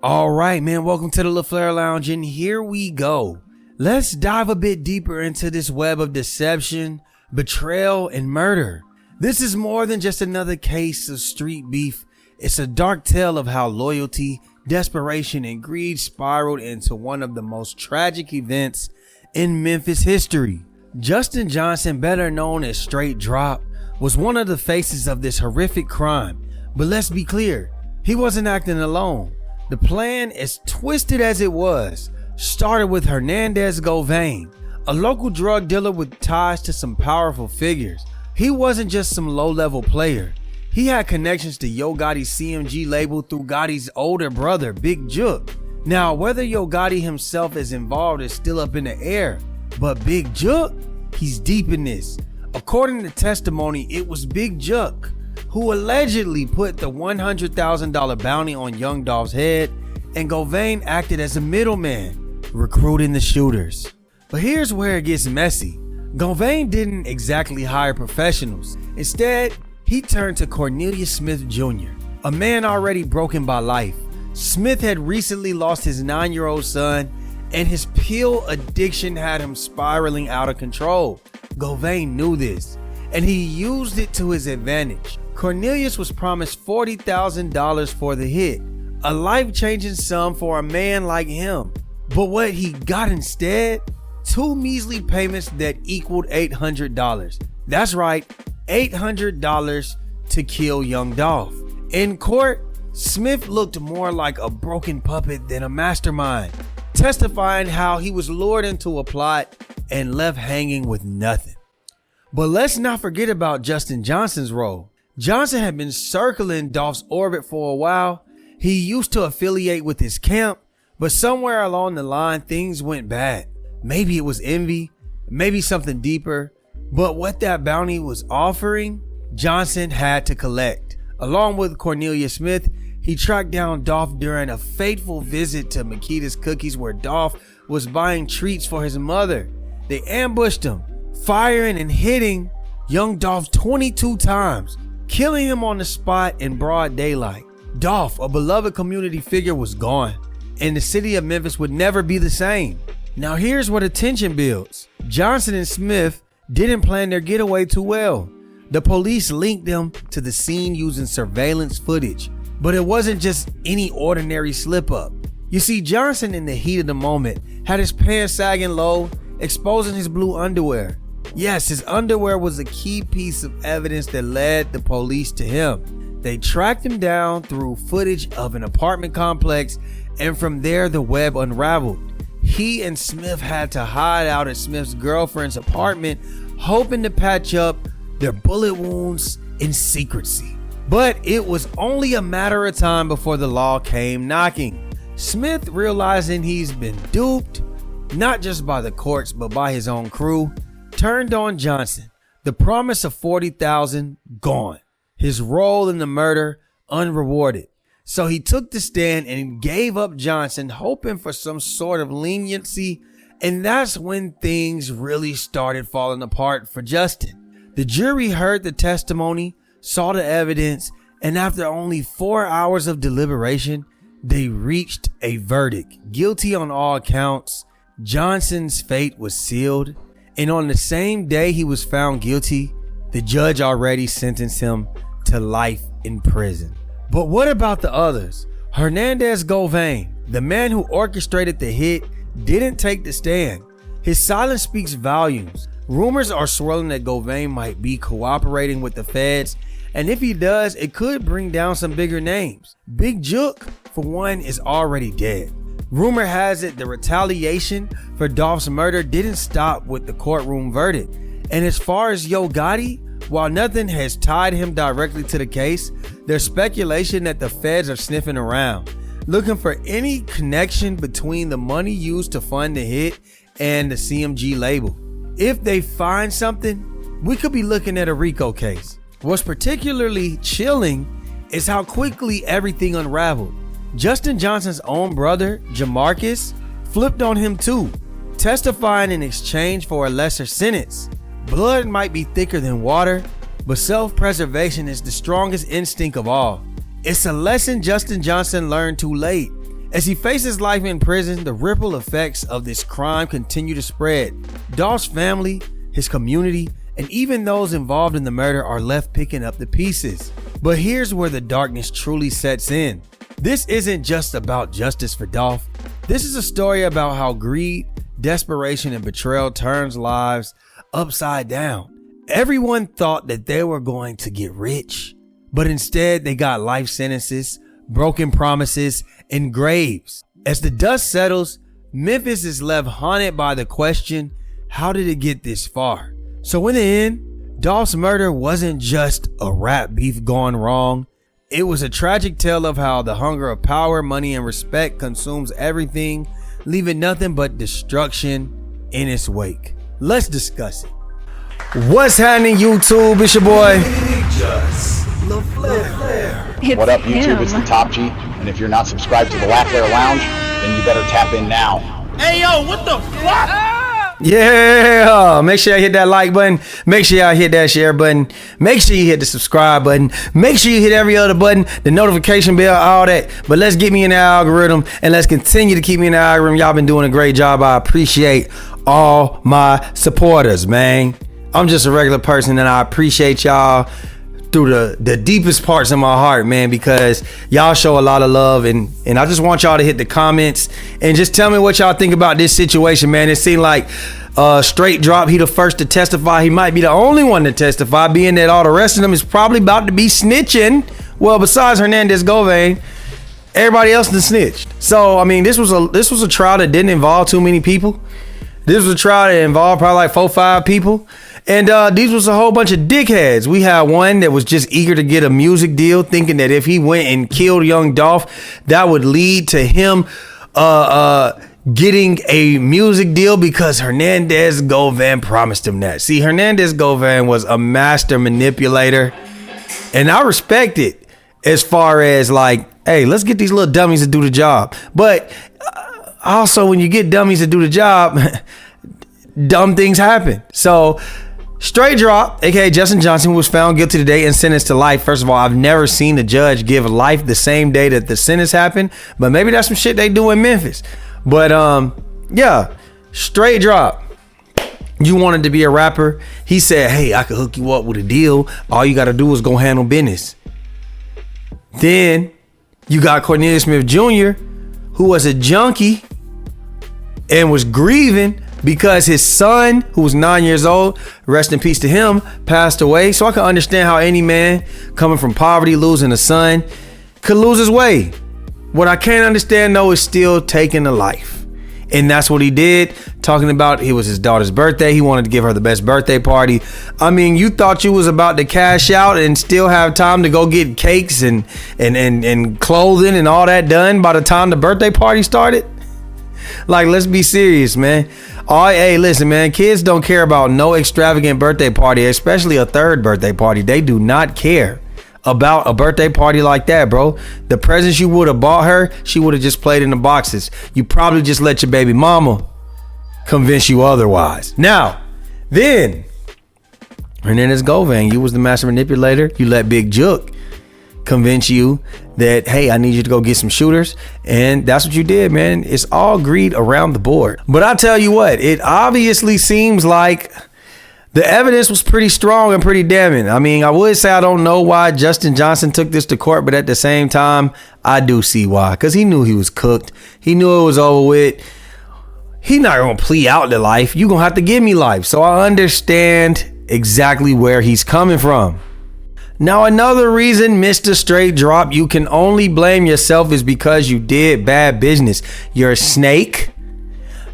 All right, man, welcome to the LaFlareLounge, and here we go. Let's dive a bit deeper into this web of deception, betrayal, and murder. This is more than just another case of street beef. It's a dark tale of how loyalty, desperation, and greed spiraled into one of the most tragic events in Memphis history. Justin Johnson, better known as Straight Drop, was one of the faces of this horrific crime. But let's be clear, he wasn't acting alone. The plan, as twisted as it was, started with Hernandez Govain, a local drug dealer with ties to some powerful figures. He wasn't just some low-level player. He had connections to Yo Gotti's CMG label through Gotti's older brother, Big Juk. Now, whether Yo Gotti himself is involved is still up in the air, but Big Juk, he's deep in this. According to testimony, it was Big Juk who allegedly put the $100,000 bounty on Young Dolph's head, and Govain acted as a middleman, recruiting the shooters. But here's where it gets messy. Govain didn't exactly hire professionals. Instead, he turned to Cornelius Smith Jr., a man already broken by life. Smith had recently lost his 9-year-old son, and his pill addiction had him spiraling out of control. Govain knew this, and he used it to his advantage. Cornelius was promised $40,000 for the hit, a life-changing sum for a man like him. But what he got instead? 2 measly payments that equaled $800. That's right, $800 to kill Young Dolph. In court, Smith looked more like a broken puppet than a mastermind, testifying how he was lured into a plot and left hanging with nothing. But let's not forget about Justin Johnson's role. Johnson had been circling Dolph's orbit for a while. He used to affiliate with his camp, but somewhere along the line things went bad. Maybe it was envy, maybe something deeper, but what that bounty was offering, Johnson had to collect. Along with Cornelius Smith, he tracked down Dolph during a fateful visit to Makita's Cookies, where Dolph was buying treats for his mother. They ambushed him, firing and hitting Young Dolph 22 times, killing him on the spot in broad daylight. Dolph, a beloved community figure, was gone, and the city of Memphis would never be the same. Now here's where the tension builds. Johnson and Smith didn't plan their getaway too well. The police linked them to the scene using surveillance footage, but it wasn't just any ordinary slip up. You see, Johnson, in the heat of the moment, had his pants sagging low, exposing his blue underwear. Yes, his underwear was a key piece of evidence that led the police to him. They tracked him down through footage of an apartment complex, and from there the web unraveled. He and Smith had to hide out at Smith's girlfriend's apartment, hoping to patch up their bullet wounds in secrecy. But it was only a matter of time before the law came knocking. Smith, realizing he's been duped, not just by the courts but by his own crew, turned on Johnson. The promise of $40,000 gone. His role in the murder unrewarded. So he took the stand and gave up Johnson, hoping for some sort of leniency, and that's when things really started falling apart for Justin. The jury heard the testimony, saw the evidence, and after only 4 hours of deliberation, they reached a verdict. Guilty on all counts. Johnson's fate was sealed, and on the same day he was found guilty, the judge already sentenced him to life in prison. But what about the others? Hernandez Govain, the man who orchestrated the hit, didn't take the stand. His silence speaks volumes. Rumors are swirling that Govain might be cooperating with the feds, and if he does, it could bring down some bigger names. Big Juk, for one, is already dead. Rumor has it the retaliation for Dolph's murder didn't stop with the courtroom verdict. And as far as Yo Gotti, while nothing has tied him directly to the case, there's speculation that the feds are sniffing around, looking for any connection between the money used to fund the hit and the CMG label. If they find something, we could be looking at a RICO case. What's particularly chilling is how quickly everything unraveled. Justin Johnson's own brother, Jamarcus, flipped on him too, testifying in exchange for a lesser sentence. Blood might be thicker than water, but self-preservation is the strongest instinct of all. It's a lesson Justin Johnson learned too late, As he faces life in prison, the ripple effects of this crime continue to spread. Dolph's family, his community, and even those involved in the murder are left picking up the pieces. But here's where the darkness truly sets in. This isn't just about justice for Dolph. This is a story about how greed, desperation, and betrayal turns lives upside down. Everyone thought that they were going to get rich, but instead they got life sentences, broken promises, and graves. As the dust settles, Memphis is left haunted by the question, how did it get this far? So in the end, Dolph's murder wasn't just a rap beef gone wrong. It was a tragic tale of how the hunger of power, money, and respect consumes everything, leaving nothing but destruction in its wake. Let's discuss it. What's happening, YouTube? It's your boy IG-TheLaFlareLounge. What up, YouTube? It's the Top G, and if you're not subscribed to the LaFlareLounge, then you better tap in now. Hey yo, what the fuck? Yeah, make sure you hit that like button, make sure y'all hit that share button, make sure you hit the subscribe button, make sure you hit every other button, the notification bell, all that. But let's get me in the algorithm, and let's continue to keep me in the algorithm. Y'all been doing a great job. I appreciate all my supporters, man. I'm just a regular person, and I appreciate y'all through the deepest parts of my heart, man, because y'all show a lot of love, and I just want y'all to hit the comments and just tell me what y'all think about this situation, man. It seemed like Straight Drop, he the first to testify. He might be the only one to testify, being that all the rest of them is probably about to be snitching. Well, besides Hernandez Govain, everybody else has snitched. So I mean, this was a trial that didn't involve too many people. This was a trial that involved probably like 4-5 people. And these was a whole bunch of dickheads. We had one that was just eager to get a music deal, thinking that if he went and killed Young Dolph, that would lead to him getting a music deal because Hernandez Govain promised him that. See, Hernandez Govain was a master manipulator, and I respect it as far as like, hey, let's get these little dummies to do the job. But also, when you get dummies to do the job, dumb things happen. So Straight Drop, aka Justin Johnson, who was found guilty today and sentenced to life. First of all, I've never seen the judge give life the same day that the sentence happened, but maybe that's some shit they do in Memphis. But yeah, Straight Drop, you wanted to be a rapper. He said, hey, I could hook you up with a deal. All you gotta do is go handle business. Then you got Cornelius Smith Jr., who was a junkie and was grieving because his son, who was 9 years old, rest in peace to him, passed away. So I can understand how any man coming from poverty, losing a son, could lose his way. What I can't understand though is still taking a life. And that's what he did. Talking about it was his daughter's birthday. He wanted to give her the best birthday party. I mean, you thought you was about to cash out and still have time to go get cakes and clothing and all that done by the time the birthday party started? Like, let's be serious, man. Hey, listen, man, kids don't care about no extravagant birthday party, especially a third birthday party. They do not care about a birthday party like that, bro. The presents you would have bought her, she would have just played in the boxes. You probably just let your baby mama convince you otherwise. Now, then, Hernandez Govain, you was the master manipulator. You let Big Juk convince you that, hey, I need you to go get some shooters, and that's what you did, man. It's all greed around the board. But I tell you what, it obviously seems like the evidence was pretty strong and pretty damning. I mean, I would say I don't know why Justin Johnson took this to court, but at the same time, I do see why, because he knew he was cooked. He knew it was over with. He not gonna plea out to life. You gonna have to give me life. So I understand exactly where he's coming from. Now, another reason, Mr. Straight Drop, you can only blame yourself is because you did bad business. You're a snake.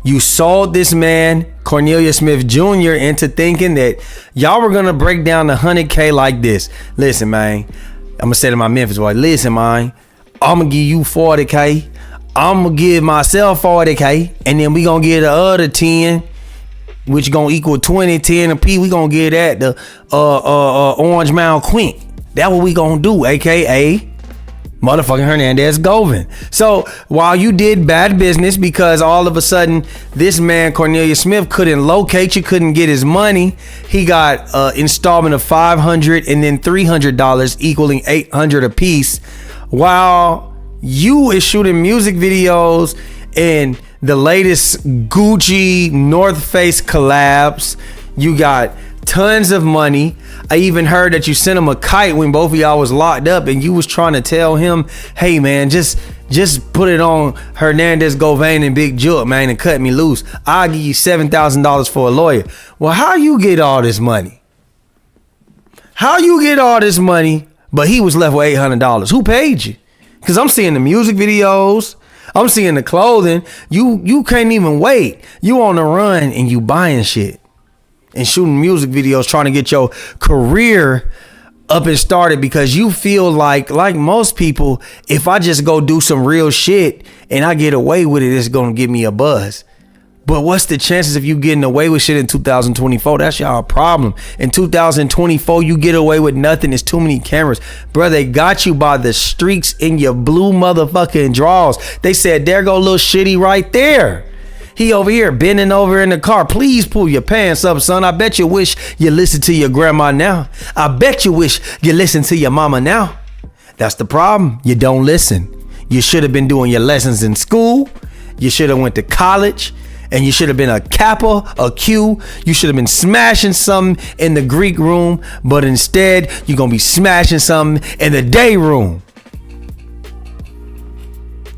You sold this man, Cornelius Smith Jr., into thinking that y'all were going to break down the 100K like this. Listen, man, I'm going to say to my Memphis boy, listen, man, I'm going to give you 40K. I'm going to give myself 40K. And then we going to get the other 10, which going to equal 20, 10 a P. We going to get that the Orange Mound Quink. That's what we going to do, a.k.a. motherfucking Hernandez Govain. So while you did bad business because all of a sudden this man Cornelius Smith couldn't locate you, couldn't get his money, he got installment of $500 and then $300 equaling $800 a piece. While You is shooting music videos and the latest Gucci North Face collabs. You got tons of money. I even heard that you sent him a kite when both of y'all was locked up and you was trying to tell him, hey man, just put it on Hernandez, Govain, and Big Juk, man, and cut me loose. I'll give you $7,000 for a lawyer. Well, how you get all this money? How you get all this money, but he was left with $800? Who paid you? Because I'm seeing the music videos. I'm seeing the clothing. You can't even wait. You on the run and you buying shit and shooting music videos, trying to get your career up and started because you feel like most people, if I just go do some real shit and I get away with it, it's going to give me a buzz. But what's the chances of you getting away with shit in 2024? That's y'all problem. In 2024, you get away with nothing. It's too many cameras. Bro, they got you by the streaks in your blue motherfucking drawers. They said, there go little shitty right there. He over here bending over in the car. Please pull your pants up, son. I bet you wish you listened to your grandma now. I bet you wish you listened to your mama now. That's the problem. You don't listen. You should have been doing your lessons in school. You should have went to college. And you should have been a Kappa, a Q. You should have been smashing something in the Greek room. But instead, you're going to be smashing something in the day room.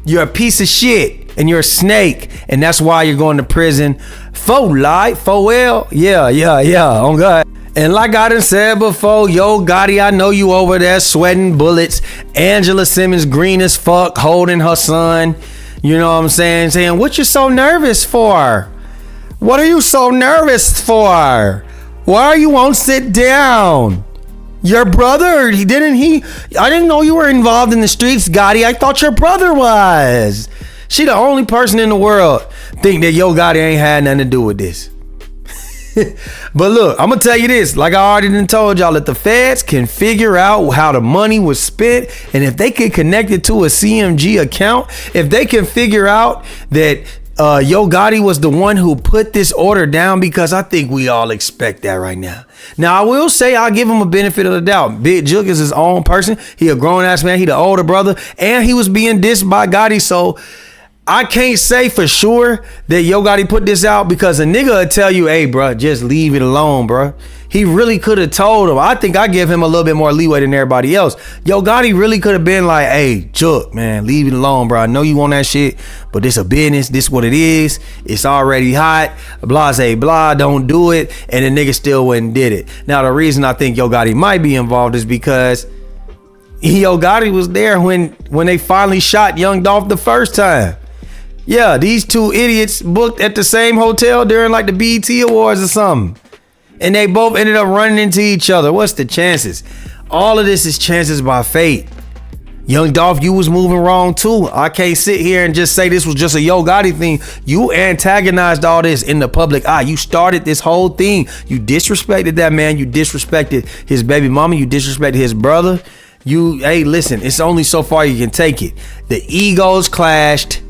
You're a piece of shit. And you're a snake, and that's why you're going to prison for life, for well. Yeah, on God. And like I done said before, Yo Gotti, I know you over there sweating bullets. Angela Simmons green as fuck, holding her son. You know what I'm saying, what you so nervous for? What are you so nervous for? Why you won't sit down? Your brother, I didn't know you were involved in the streets, Gotti. I thought your brother was. She the only person in the world think that Yo Gotti ain't had nothing to do with this. But look, I'm gonna tell you this, like I already done told y'all, that the feds can figure out how the money was spent, and if they can connect it to a CMG account, if they can figure out that Yo Gotti was the one who put this order down, because I think we all expect that right now. Now, I will say, I'll give him a benefit of the doubt. Big Juk is his own person. He a grown-ass man. He the older brother, and he was being dissed by Gotti, so I can't say for sure that Yo Gotti put this out, because a nigga will tell you, hey, bro, just leave it alone, bro. He really could have told him. I think I give him a little bit more leeway than everybody else. Yo Gotti really could have been like, hey, Juk, man, leave it alone, bro. I know you want that shit, but this a business. This what it is. It's already hot. Blah, say blah, don't do it. And the nigga still went and did it. Now, the reason I think Yo Gotti might be involved is because Yo Gotti was there when they finally shot Young Dolph the first time. Yeah, these two idiots booked at the same hotel during like the BET Awards or something. And they both ended up running into each other. What's the chances? All of this is chances by fate. Young Dolph, you was moving wrong too. I can't sit here and just say this was just a Yo Gotti thing. You antagonized all this in the public eye. You started this whole thing. You disrespected that man. You disrespected his baby mama. You disrespected his brother. Hey, listen, it's only so far you can take it. The egos clashed.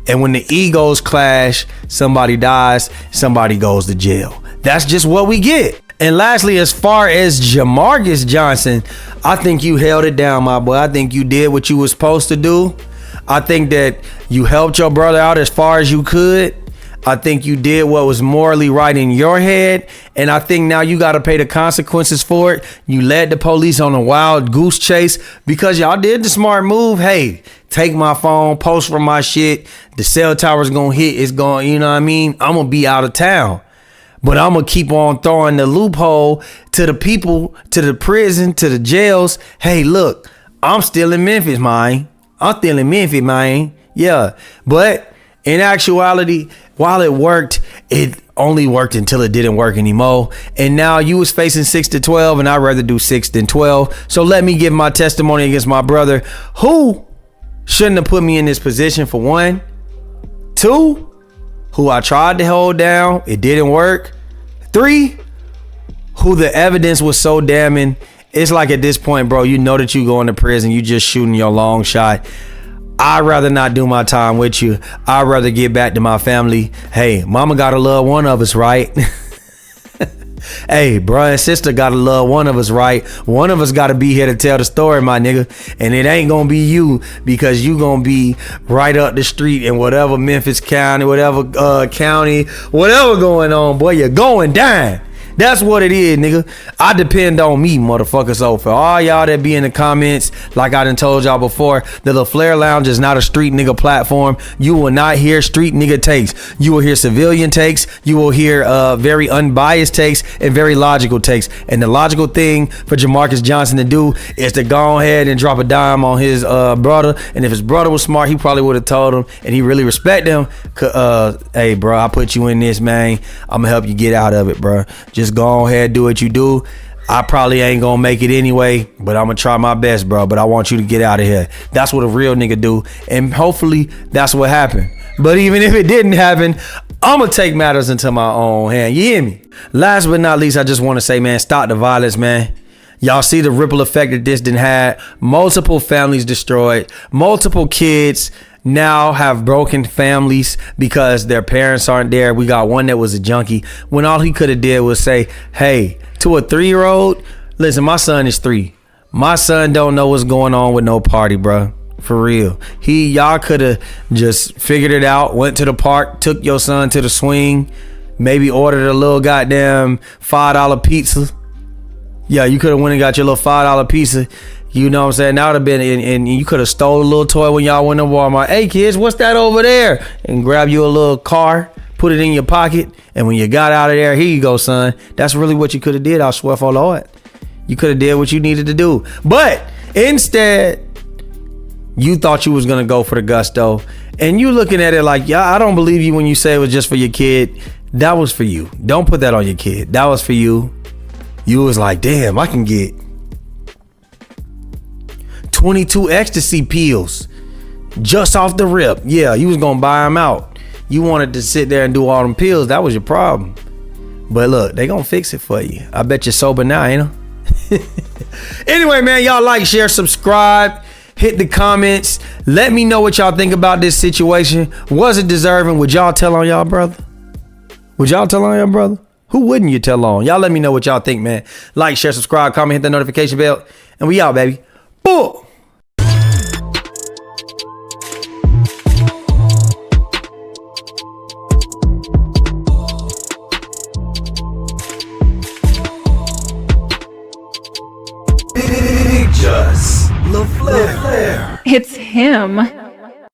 And when the egos clash, somebody dies, somebody goes to jail. That's just what we get. And lastly, as far as Jamarcus Johnson, I think you held it down, my boy. I think you did what you were supposed to do. I think that you helped your brother out as far as you could. I think you did what was morally right in your head. And I think now you got to pay the consequences for it. You led the police on a wild goose chase because y'all did the smart move. Hey, take my phone, post from my shit. The cell tower's going to hit. It's going, you know what I mean? I'm going to be out of town. But I'm going to keep on throwing the loophole to the people, to the prison, to the jails. Hey, look, I'm still in Memphis, man. Yeah. But in actuality, while it worked, it only worked until it didn't work anymore. And now you was facing 6 to 12, and I'd rather do 6 than 12. So let me give my testimony against my brother, who shouldn't have put me in this position, for one. Two, who I tried to hold down, it didn't work. 3, who the evidence was so damning. It's like at this point, bro, you know that you going to prison, you just shooting your long shot. I'd rather not do my time with you. I'd rather get back to my family. Hey, mama gotta love one of us, right? Hey, bruh and sister gotta love one of us, right? One of us gotta be here to tell the story, my nigga. And it ain't gonna be you, because you gonna be right up the street in whatever Memphis County, whatever county, whatever going on, boy, you're going down. That's what it is, nigga. I depend on me, motherfucker. So for all y'all that be in the comments, like I done told y'all before, the LaFlare Lounge is not a street nigga platform. You will not hear street nigga takes. You will hear civilian takes. You will hear very unbiased takes and very logical takes. And the logical thing for Jamarcus Johnson to do is to go ahead and drop a dime on his brother. And if his brother was smart, he probably would have told him, and he really respect him. Hey, bro, I put you in this, man. I'm gonna help you get out of it, bro. Just go ahead, do what you do. I probably ain't gonna make it anyway, but I'm gonna try my best, bro. But I want you to get out of here. That's what a real nigga do, and hopefully that's what happened. But even if it didn't happen, I'm gonna take matters into my own hand. You hear me? Last but not least, I just want to say, man, stop the violence, man. Y'all see the ripple effect that this done had. Multiple families destroyed, multiple kids now have broken families because their parents aren't there. We got one that was a junkie, when all he could have did was say, hey, to a 3-year-old, listen, my son is 3. My son don't know what's going on with no party, bro. For real. Y'all could have just figured it out, went to the park, took your son to the swing, maybe ordered a little goddamn $5 pizza. Yeah, you could have went and got your little $5 pizza. You know what I'm saying? That would have been, and you could have stole a little toy when y'all went to Walmart. Hey kids, what's that over there? And grab you a little car, put it in your pocket, and when you got out of there, here you go, son. That's really what you could have did, I swear for Lord. You could have did what you needed to do. But instead, you thought you was gonna go for the gusto, and you looking at it like, yeah, I don't believe you when you say it was just for your kid. That was for you. Don't put that on your kid. That was for you. You was like, damn, I can get 22 ecstasy pills just off the rip. Yeah, you was gonna buy them out. You wanted to sit there and do all them pills. That was your problem. But look, they gonna fix it for you. I bet you're sober now, ain't you? Anyway, man, y'all like, share, subscribe, hit the comments. Let me know what y'all think about this situation. Was it deserving? Would y'all tell on y'all brother? Would y'all tell on y'all brother? Who wouldn't you tell on? Y'all let me know what y'all think, man. Like, share, subscribe, comment, hit the notification bell, and we out, baby. Boom. Big Just LaFlare. It's him.